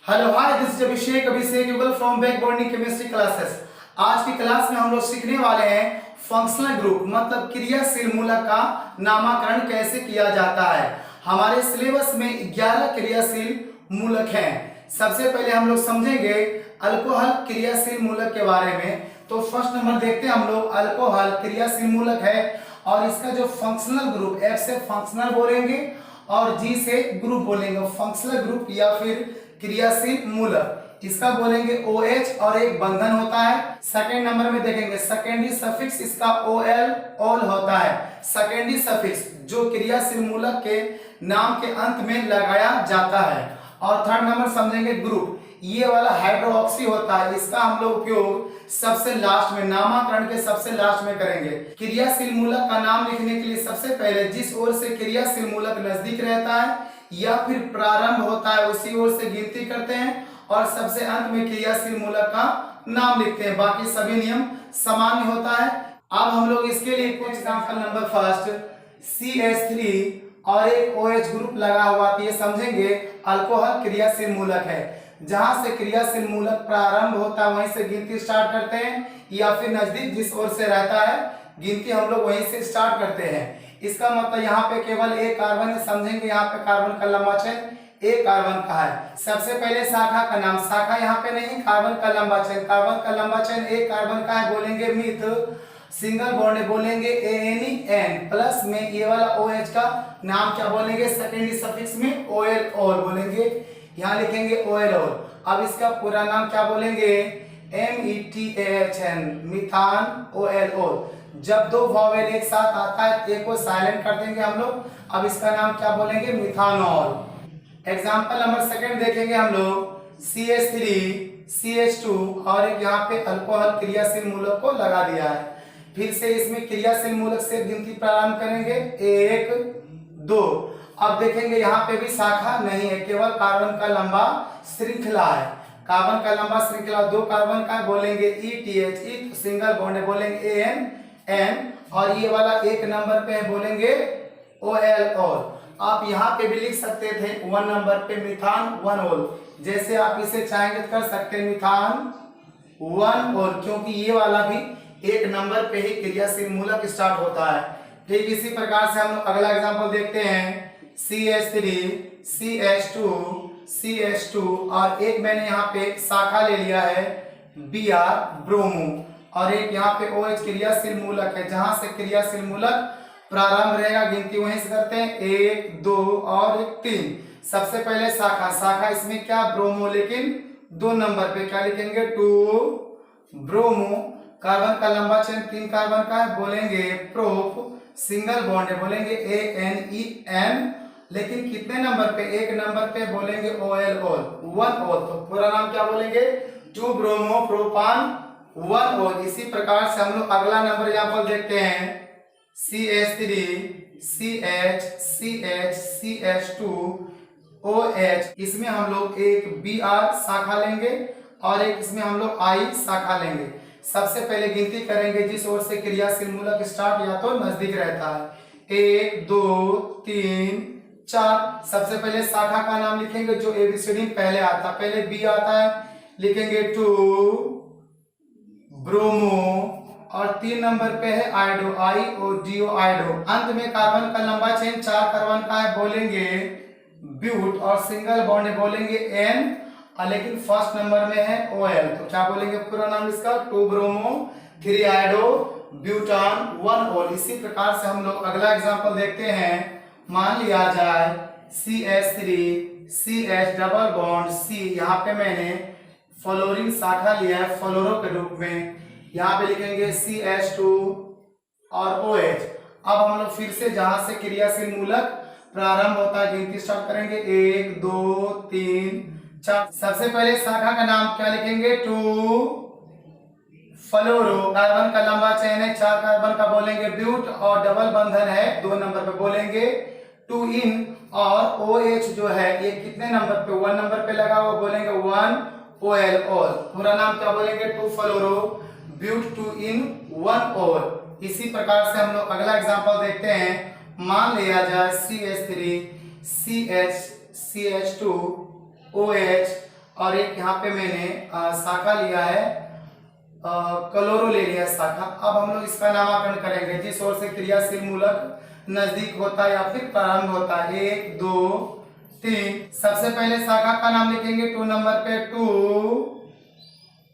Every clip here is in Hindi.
हेलो हाय, दिस इज अभिषेक युगल from back bonding chemistry classes. आज की क्लास में हम लोग सीखने वाले हैं फंक्शनल ग्रुप मतलब क्रियाशील मूलक का नामकरण कैसे किया जाता है। हमारे सिलेबस में 11 क्रियाशील मूलक हैं। सबसे पहले हम लोग समझेंगे अल्कोहल क्रियाशील मूलक के बारे में। तो फर्स्ट नंबर देखते हैं हम लोग, अल्कोहल क्रियाशील मूलक है और इसका जो फंक्शनल ग्रुप, एफ से फंक्शनल बोलेंगे और जी से ग्रुप बोलेंगे, फंक्शनल ग्रुप या फिर क्रियाशील मूलक। इसका बोलेंगे OH और एक बंधन होता है। सेकेंड नंबर में देखेंगे सेकेंडरी सफिक्स, इसका OL ऑल होता है। सेकेंडरी सफिक्स जो क्रियाशील मूलक के नाम के अंत में लगाया जाता है। और थर्ड नंबर समझेंगे ग्रुप, ये वाला हाइड्रोक्सी होता है, इसका हम लोग उपयोग सबसे लास्ट में, नामकरण के सबसे लास्ट में करेंगे। क्रियाशील मूलक का नाम लिखने के लिए सबसे पहले जिस ओर से क्रियाशील मूलक नजदीक रहता है या फिर प्रारंभ होता है उसी ओर से गिनती करते हैं और सबसे अंत में क्रियाशील मूलक का नाम लिखते हैं। बाकी सभी नियम सामान्य होता है। अब हम लोग इसके लिए कुछ एग्जांपल, नंबर फर्स्ट CH3 और एक OH ग्रुप लगा हुआ, तो ये समझेंगे अल्कोहल क्रियाशील मूलक है। जहां से क्रियाशील मूलक प्रारंभ होता है वहीं से गिनती स्टार्ट करते हैं या फिर नजदीक जिस ओर से रहता है गिनती हम लोग वहीं से स्टार्ट करते हैं। इसका मतलब यहाँ पे केवल एक कार्बन है, समझेंगे यहाँ पे कार्बन का लंबा चेन एक कार्बन का है। सबसे पहले शाखा का नाम, शाखा यहाँ पे नहीं, कार्बन का लंबा चेन, कार्बन का लंबा चेन एक कार्बन का है, बोलेंगे मिथ। सिंगल बॉन्ड बोलेंगे ANN प्लस में ये वाला OH का नाम क्या बोलेंगे, सेकेंडरी सफिक्स में OL ऑल बोलेंगे, यहाँ लिखेंगे OL ऑल। अब इसका पूरा नाम क्या बोलेंगे, METHN मिथान OL ऑल। जब दो वॉवेल एक साथ आता है एक को साइलेंट कर देंगे हम लोग। अब इसका नाम क्या बोलेंगे, मिथानॉल। एग्जांपल नंबर सेकंड देखेंगे हम लोग, CH3 CH2 और एक यहाँ पे अल्कोहल क्रियाशील मूलक को लगा दिया है। फिर से इसमें क्रियाशील मूलक से गिनती प्रारंभ करेंगे 1 2। अब देखेंगे यहाँ पे भी शाखा नहीं है, केवल कार्बन का लंबा श्रृंखला है। कार्बन का लंबा श्रृंखला दो कार्बन का बोलेंगे ETH, सिंगल बॉन्ड बोलेंगे AN और ये वाला एक नंबर पे बोलेंगे OL ऑल। आप यहाँ पे भी लिख सकते थे 1 नंबर पे मिथान 1 ऑल, जैसे आप इसे चाहेंगे तो कर सकते हैं मिथान 1 ऑल, क्योंकि ये वाला भी एक नंबर पे ही क्रियाशील मूलक स्टार्ट होता है। ठीक इसी प्रकार से हम लोग अगला एग्जांपल देखते हैं, CH3 CH2 और एक मैंने यहाँ पे शाखा ले लिया है Br ब्रोमो और एक यहाँ पे OH क्रियाशील मूलक है। जहां से क्रियाशील मूलक प्रारंभ रहेगा गिनती वहीं से करते हैं 1 2 और 3। सबसे पहले शाखा इसमें क्या ब्रोमो, लेकिन 2 नंबर पे क्या लिखेंगे 2 ब्रोमो। कार्बन का लंबा चेन 3 कार्बन का है, बोलेंगे प्रोप। सिंगल बॉन्ड है, बोलेंगे ANEN, लेकिन कितने नंबर पे, एक नंबर पे बोलेंगे OL ऑल 1 ऑल। तो पूरा नाम क्या बोलेंगे 2 ब्रोमो प्रोपान 1 ऑल। इसी प्रकार से हम लोग अगला नंबर एग्जांपल देखते हैं, CH3 CH2 OH। इसमें हम लोग एक Br शाखा लेंगे और एक इसमें हम लोग I शाखा लेंगे। सबसे पहले गिनती करेंगे जिस ओर से क्रियाशील मूलक स्टार्ट या तो नजदीक रहता है 1 2 3 4। सबसे पहले शाखा का नाम लिखेंगे जो ABCD पहले आता है, पहले B आता है, लिखेंगे 2 ब्रोमो और 3 नंबर पे है आइडो IODO आइडो। अंत में कार्बन का लंबा चेन 4 कार्बन का है, बोलेंगे ब्यूट और सिंगल बॉन्ड बोलेंगे N, लेकिन फर्स्ट नंबर में है OL। तो क्या बोलेंगे पूरा नाम इसका 2 ब्रोमो 3 आइडो ब्यूटान 1 ऑल। इसी प्रकार से हम लोग अगला एग्जांपल देखते हैं। मान लिया जाए CH3 CH double bond C, यहाँ पे मैंने फ्लोरीन शाखा लिया है फ्लोरो के रूप में, यहाँ पे लिखेंगे CH2 और OH। अब हम लोग फिर से जहां से क्रियाशील मूलक प्रारंभ होता है गिनती स्टार्ट करेंगे 1 2 3 4। सबसे पहले शाखा का नाम क्या लिखेंगे 2 फ्लोरो। कार्बन का लंबा चेन है 4 कार्बन का, बोलेंगे ब्यूट और डबल बंधन है 2 नंबर पे, बोलेंगे 2 इन। और OH जो है ये कितने नंबर पे, 1 नंबर पे लगा हुआ, बोलेंगे 1 OL ऑल। पूरा नाम क्या बोलेंगे 2 फ्लोरो ब्यूट 2 इन 1 ऑल। इसी प्रकार से हम लोग अगला एग्जांपल देखते हैं। मान लिया जाए CH3 CH CH2 OH और एक यहाँ पे मैंने शाखा लिया है, क्लोरो ले लिया है शाखा। अब हम लोग इसका नामकरण करेंगे जिस ओर से क्रियाशील मूलक नजदीक होता है या फिर प्रारंभ होता है। 1 2 3। सबसे पहले शाखा का नाम लिखेंगे 2 नंबर पे 2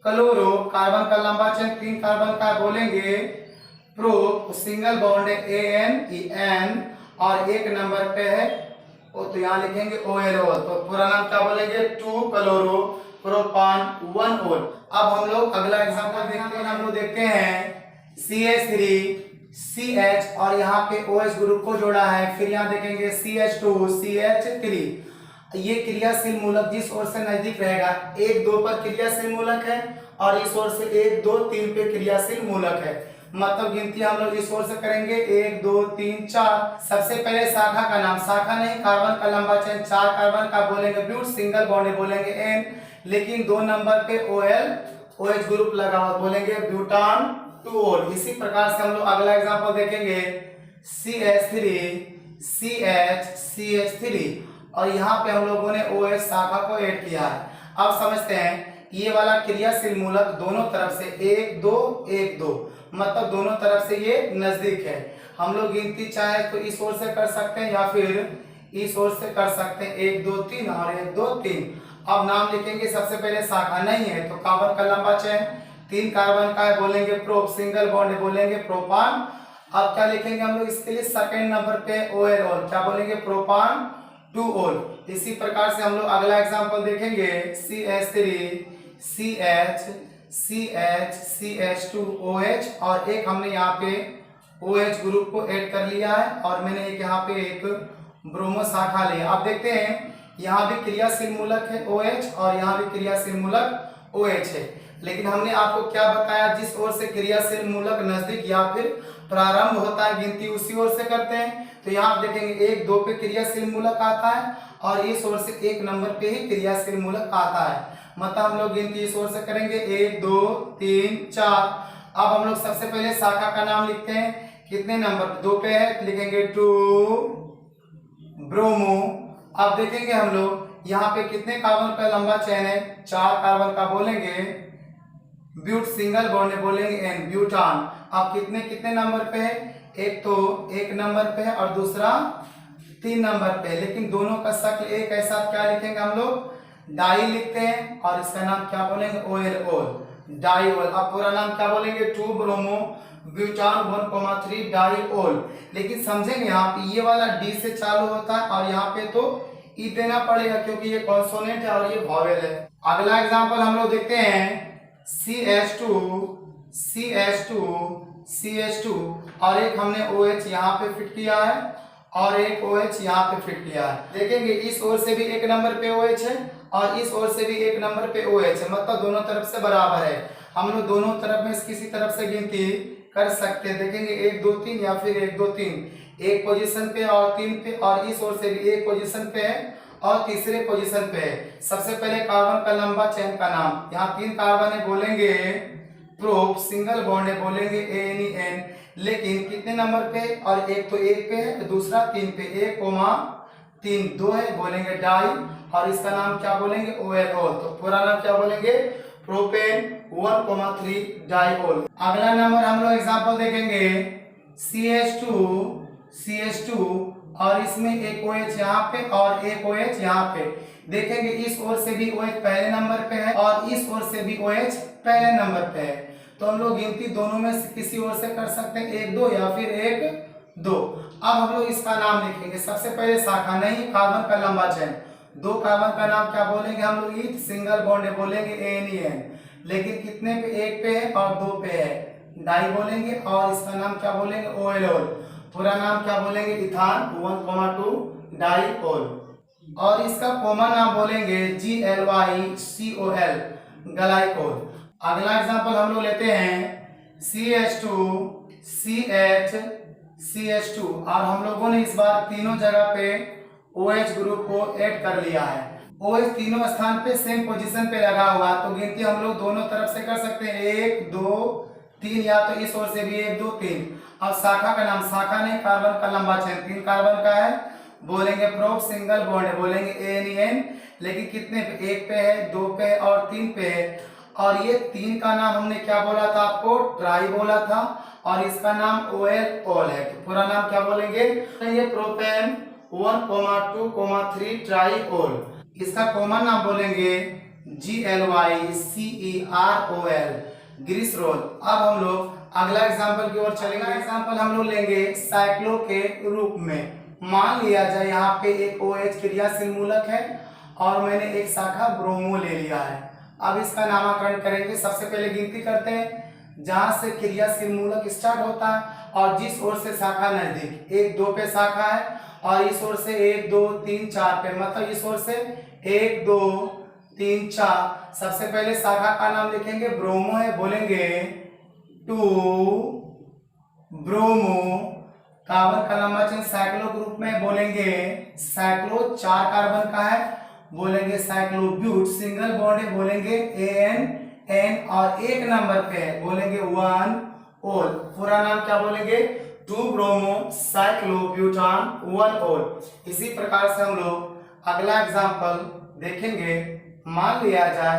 क्लोरो, कार्बन का लंबा चेन 3 कार्बन का बोलेंगे प्रो, सिंगल बॉन्ड है ANEN, और 1 नंबर पे है तो यहाँ लिखेंगे OLO। तो पूरा नाम क्या बोलेंगे 2 क्लोरो प्रोपान 1 ओल। अब हम लोग अगला एग्जांपल देखते हैं। हम लोग देखते हैं CH3 CH और यहाँ पे OH ग्रुप को जोड़ा है, फिर यहाँ देखेंगे CH2 CH3। ये क्रियाशील मूलक जिस ओर से नजदीक रहेगा 1 2 पर क्रियाशील मूलक है और इस ओर से 1 2 3 पे क्रियाशील मूलक है। मतलब गिनती हम लोग इस ओर से करेंगे 1 2 3 4। सबसे पहले शाखा का नाम, शाखा नहीं कार्बन का लंबा चेन 4 कार्बन का बोलेंगे ब्यूट, सिंगल बॉन्ड बोलेंगे N, लेकिन 2 नंबर पे OH ग्रुप लगा हुआ बोलेंगे ब्यूटान 2 ओल। इसी प्रकार से हम लोग अगला एग्जांपल देखेंगे CH3 CH CH3 और यहाँ पे हम लोगों ने OH शाखा को ऐड किया है। अब समझते हैं ये वाला क्रियाशील मूलक दोनों तरफ से 1 2 1 2, मतलब दोनों तरफ से ये नजदीक है। हम लोग गिनती चाहे तो इस ओर से कर सकते हैं या फिर इस ओर से कर सकते हैं 1 2 3 और 1 2 3। अब नाम लिखेंगे, सबसे पहले शाखा नहीं है तो कार्बन का लंबा चेन 3 कार्बन का है बोलेंगे प्रोप, सिंगल बॉन्ड बोलेंगे प्रोपान। अब क्या लिखेंगे हम लोग इसके लिए सेकंड नंबर पे OL, क्या बोलेंगे प्रोपान 2 ओल। इसी प्रकार से हम लोग अगला एग्जांपल देखेंगे CH3 CH CH CH2 OH और एक हमने यहाँ पे OH ग्रुप को ऐड कर लिया है और मैंने एक यहाँ पे एक ब्रोमो शाखा लिया। अब देखते हैं यहाँ भी क्रियाशील मूलक है OH और यहाँ भी क्रियाशील मूलक OH है, लेकिन हमने आपको क्या बताया जिस ओर से क्रियाशील मूलक नजदीक या फिर प्रारंभ होता है गिनती उसी ओर से करते हैं। तो यहाँ आप देखेंगे 1 2 पे क्रियाशील मूलक आता है और इस ओर से 1 नंबर पे ही क्रियाशील मूलक आता है, मतलब हम लोग गिनती इस ओर से करेंगे 1 2 3 4। अब हम लोग सबसे पहले शाखा का नाम लिखते हैं, कितने नंबर 2 पे है, लिखेंगे 2 ब्रोमो। अब देखेंगे हम लोग यहाँ पे कितने कार्बन का लंबा चेन है, 4 कार्बन का बोलेंगे ब्यूट, सिंगल बॉन्ड बोलेंगे N ब्यूटान। अब कितने कितने नंबर पे है, एक तो 1 नंबर पे है और दूसरा 3 नंबर पे है, लेकिन दोनों का शक्ल एक ऐसा, क्या लिखेंगे हम लोग डाई लिखते हैं और इसका नाम क्या बोलेंगे OL डाई ओल। अब पूरा नाम क्या बोलेंगे 2 ब्रोमो ब्यूटान 1,3 डाई ओल। लेकिन समझेंगे यहाँ पे ये वाला D से चालू होता है और यहाँ पे तो E देना पड़ेगा क्योंकि ये कॉन्सोनेंट है और ये वॉवेल है। अगला एग्जांपल हम लोग देखते हैं CH2 CH2 CH2 और एक हमने OH यहाँ पे फिट किया है और एक OH यहाँ पे फिट किया है। देखेंगे इस ओर से भी 1 नंबर पे OH है और इस ओर से भी 1 नंबर पे OH है, मतलब दोनों तरफ से बराबर है। हम लोग दोनों तरफ में किसी तरफ से गिनती कर सकते हैं। देखेंगे 1 2 3 या फिर 1 2 3, एक पोजीशन पे और 3 पे, और इस ओर से भी एक पोजीशन पे है और तीसरे पोजीशन पे है। सबसे पहले कार्बन का लंबा चेन का नाम, यहाँ 3 कार्बन है बोलेंगे प्रोप, सिंगल बॉन्ड है बोलेंगे ANEN, लेकिन कितने नंबर पे, और एक तो 1 पे है दूसरा 3 पे, 1,3 2 है बोलेंगे डाई और इसका नाम क्या बोलेंगे OL। तो पूरा नाम क्या बोलेंगे प्रोपेन 1,3 डाईओल। अगला नंबर हम लोग एग्जांपल देखेंगे CH2 और इसमें एक OH यहाँ पे और एक OH यहाँ पे। देखेंगे इस ओर से भी OH पहले नंबर पे है और इस ओर से भी OH पहले नंबर पे है, तो हम लोग गिनती दोनों में से किसी ओर से कर सकते हैं 1 2 या फिर 1 2। अब हम लोग इसका नाम लिखेंगे, सबसे पहले शाखा नहीं कार्बन का लंबा चेन, 2 कार्बन का नाम क्या बोलेंगे हम लोग ईथ, सिंगल बॉन्ड बोलेंगे ANEN, लेकिन कितने पे 1 पे है और 2 पे है डाई बोलेंगे और इसका नाम क्या बोलेंगे OL। पूरा नाम क्या बोलेंगे इथान 1,2 डाईओल और इसका कॉमन नाम बोलेंगे GLYCOL ग्लाइकोल। अगला एग्जांपल हम लोग लेते हैं CH2 CH2 और हम लोगों ने इस बार तीनों जगह पे OH ग्रुप को ऐड कर लिया है। OH तीनों स्थान पे सेम पोजीशन पे लगा हुआ, तो गिनती हम लोग दोनों तरफ से कर सकते हैं 1 2 3 या तो इस ओर से भी 1 2 3। अब शाखा का नाम, शाखा नहीं कार्बन का लंबा चेन 3 कार्बन का है बोलेंगे प्रोप सिंगल बॉन्ड है, बोलेंगे ANEN, लेकिन कितने पे, एक पे है, दो पे है और तीन पे है। और ये तीन का नाम हमने क्या बोला था आपको, ट्राई बोला था, और इसका नाम OL ऑल है। तो पूरा नाम क्या बोलेंगे, ये प्रोपेन 1, 2, 3 ट्राई ऑल। इसका कॉमन नाम बोलेंगे GLYCEROL, ग्लिसरॉल। अब हम लोग अगला एग्जांपल की ओर चलेंगे। एग्जांपल हम लोग लेंगे साइक्लो के रूप में। मान लिया जाए यहाँ पे एक OH क्रियाशील मूलक है और मैंने एक शाखा ब्रोमो ले लिया है। अब इसका नामकरण करेंगे। सबसे पहले गिनती करते हैं जहां से क्रियाशील मूलक स्टार्ट होता है और जिस ओर से शाखा नजदीक, 1, 2 पे शाखा है और इस ओर से 1, 2, 3, 4 पे, मतलब इस ओर से 1, 2, 3, 4। सबसे पहले शाखा का नाम लिखेंगे, ब्रोमो है, बोलेंगे 2 ब्रोमो। कार्बन का नंबर चेंज साइक्लो ग्रुप में, बोलेंगे साइक्लो। 4 कार्बन का है, बोलेंगे साइक्लोब्यूट। सिंगल बॉन्ड है, बोलेंगे ANN, और एक नंबर पे है, बोलेंगे 1 ओल। पूरा नाम क्या बोलेंगे, 2 ब्रोमो साइक्लोब्यूटान 1 ओल। इसी प्रकार से हम लोग अगला एग्जांपल देखेंगे। मान लिया जाए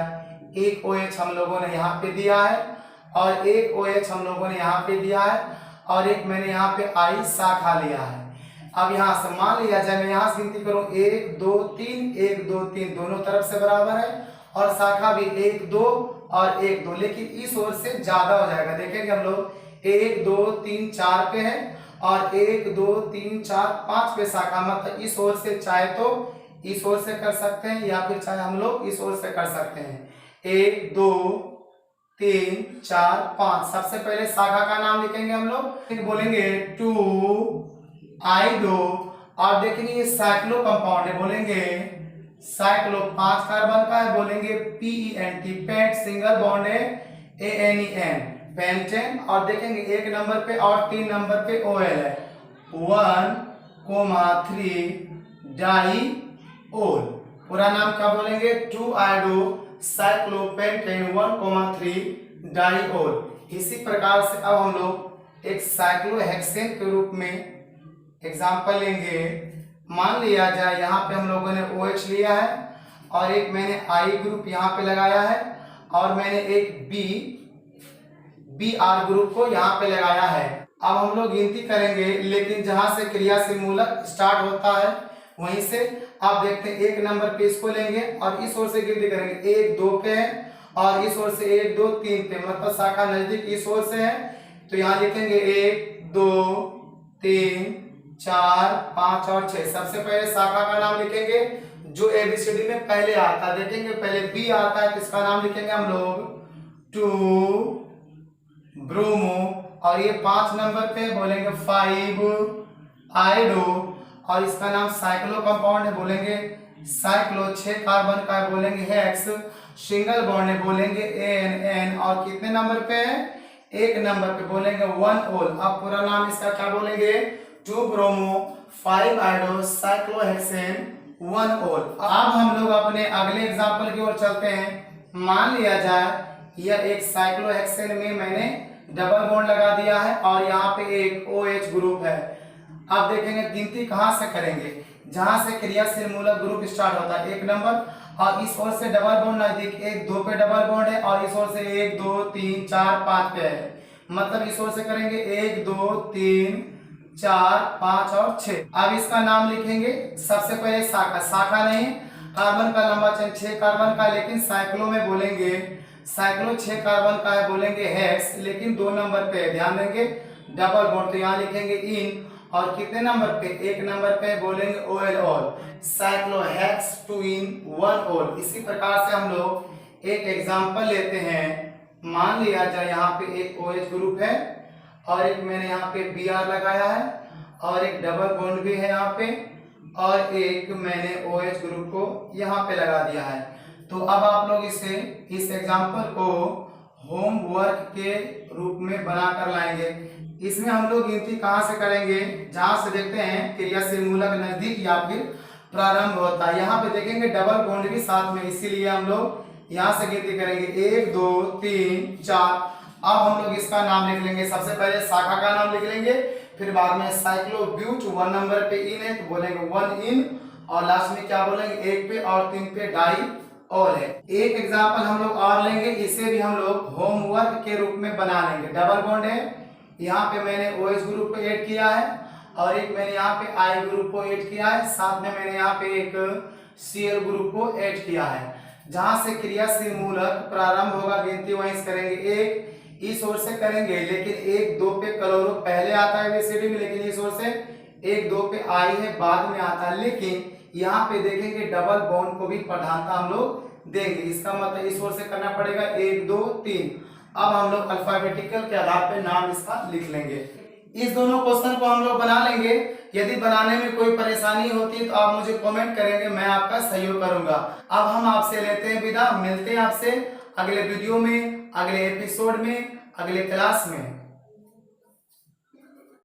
एक OH हम लोगों ने यहाँ पे दिया है और एक OH हम लोगों ने यहाँ पे दिया है और एक मैंने यहाँ पे I शाखा लिया है। अब यहाँ से मान लिया जाए मैं यहाँ से गिनती करूँ 1, 2, 3, 1, 2, 3 दोनों तरफ से बराबर है और शाखा भी 1, 2 और 1, 2, लेकिन इस ओर से ज्यादा हो जाएगा। देखेंगे हम लोग 1, 2, 3, 4 पे है और 1, 2, 3, 4, 5 पे शाखा, मतलब इस ओर से चाहे तो इस ओर से कर सकते हैं या फिर चाहे हम लोग इस ओर से कर सकते हैं। 1, 2, 3, 4, 5। सबसे पहले शाखा का नाम लिखेंगे हम लोग, फिर बोलेंगे 2 I2 और देखेंगे ये साइक्लो कंपाउंड है, बोलेंगे साइक्लो। 5 कार्बन का है, बोलेंगे PENT, पेंट। सिंगल बॉन्ड है ANEN, पेंटेन। और देखेंगे एक नंबर पे और 3 नंबर पे OL है, 1, 3 डाई ओल। पूरा नाम क्या बोलेंगे, 2 आयोडो साइक्लोपेंटेन 1, 3 डाईओल। इसी प्रकार से अब हम लोग एक साइक्लोहेक्सेन के रूप में एग्जांपल लेंगे। मान लिया जाए यहाँ पे हम लोगों ने OH लिया है और एक मैंने I ग्रुप यहाँ पे लगाया है और मैंने एक BR ग्रुप को यहाँ पे लगाया है। अब हम लोग गिनती करेंगे, लेकिन जहां से क्रियाशील मूलक स्टार्ट होता है वहीं से आप देखते हैं एक नंबर पे इसको लेंगे और इस ओर से गिनती करेंगे। 1, 2 पे है और इस ओर से 1, 2, 3 पे, मतलब शाखा नजदीक इस ओर से है। तो यहाँ लिखेंगे 1, 2, 3, 4, 5 और 6। सबसे पहले शाखा का नाम लिखेंगे जो ABCD में पहले आता है। देखेंगे पहले B आता है तो इसका नाम लिखेंगे हम लोग 2 ब्रोमो और ये 5 नंबर पे बोलेंगे 5 आयोडो और इसका नाम साइक्लो कंपाउंड है, बोलेंगे साइक्लो। 6 कार्बन का है, बोलेंगे हेक्स। सिंगल बॉन्ड है, बोलेंगे ANN और कितने नंबर पे है, एक नंबर पे, बोलेंगे 1 ओल। अब पूरा नाम इसका क्या बोलेंगे, 2 ब्रोमो 5 आयोडो साइक्लोहेक्सेन 1 ओल। अब हम लोग अपने अगले एग्जांपल की ओर चलते हैं। मान लिया जाए यह एक साइक्लोहेक्सेन में मैंने डबल बॉन्ड लगा दिया है और यहाँ पे एक OH ग्रुप है। अब देखेंगे गिनती कहां से करेंगे, जहां से क्रियाशील मूलक ग्रुप स्टार्ट होता है, एक नंबर और इस ओर से डबल बॉन्ड नजदीक 1, 2 पे डबल बॉन्ड है और इस ओर से 1, 2, 3, 4, 5 पे है, मतलब इस ओर से करेंगे 1, 2, 3, 4, 5 और 6। अब इसका नाम लिखेंगे। सबसे पहले शाखा नहीं, कार्बन का लंबा चेन 6 कार्बन का, लेकिन साइक्लो में बोलेंगे साइक्लो 6 कार्बन का है, बोलेंगे हेक्स, लेकिन 2 नंबर पे ध्यान देंगे डबल बॉन्ड, तो यहाँ लिखेंगे इन। और कितने नंबर पे, एक नंबर पे, बोलेंगे OL ऑल, साइक्लोहेक्स 2 in 1 ओल। इसी प्रकार से हम लोग एक एग्जांपल लेते हैं। मान लिया जाए यहाँ पे एक OH ग्रुप है और एक मैंने यहाँ पे BR लगाया है और एक डबल बॉन्ड भी है यहाँ पे और एक मैंने OH ग्रुप को यहाँ पे लगा दिया है। तो अब आप लोग इस एग्जांपल को होमवर्क के रूप में बनाकर लाएंगे। इसमें हम लोग गिनती कहां से करेंगे, जहां से देखते हैं क्रियाशील मूलक नजदीक या फिर प्रारंभ होता है। यहाँ पे देखेंगे डबल बॉन्ड भी साथ में, इसीलिए हम लोग यहाँ से गिनती करेंगे 1, 2, 3, 4। अब हम लोग इसका नाम लिख लेंगे। सबसे पहले शाखा का नाम लिख लेंगे, फिर बाद में साइक्लोब्यूट 1 नंबर पे इन है तो बोलेंगे 1 इन, और लास्ट में क्या बोलेंगे 1 पे और 3 पे डाई ऑल है। एक एग्जांपल हम लोग और लेंगे, इसे भी हम लोग होमवर्क के रूप में बना लेंगे। डबल बॉन्ड है, यहाँ पे मैंने OH ग्रुप को ऐड किया है और एक मैंने यहाँ पे I ग्रुप को ऐड किया है, साथ में मैंने यहाँ पे एक Cl ग्रुप को ऐड किया है। जहां से क्रियाशील मूलक प्रारंभ होगा गिनती वहीं से करेंगे, एक इस ओर से करेंगे, लेकिन 1 2 पे क्लोरो पहले आता है एसिड में, लेकिन इस ओर से 1 2 पे आई है बाद में आता है। लेकिन यहाँ पे देखेंगे डबल बॉन्ड को भी प्रधानता हम लोग देंगे, इसका मतलब इस ओर से करना पड़ेगा 1 2 3। अब हम लोग अल्फाबेटिकल के आधार पे नाम इसका लिख लेंगे। इस दोनों क्वेश्चन को हम लोग बना लेंगे। यदि बनाने में कोई परेशानी होती है तो आप मुझे कमेंट करेंगे, मैं आपका सहयोग करूंगा। अब हम आपसे लेते हैं विदा, मिलते हैं आपसे अगले वीडियो में, अगले एपिसोड में, अगले क्लास में।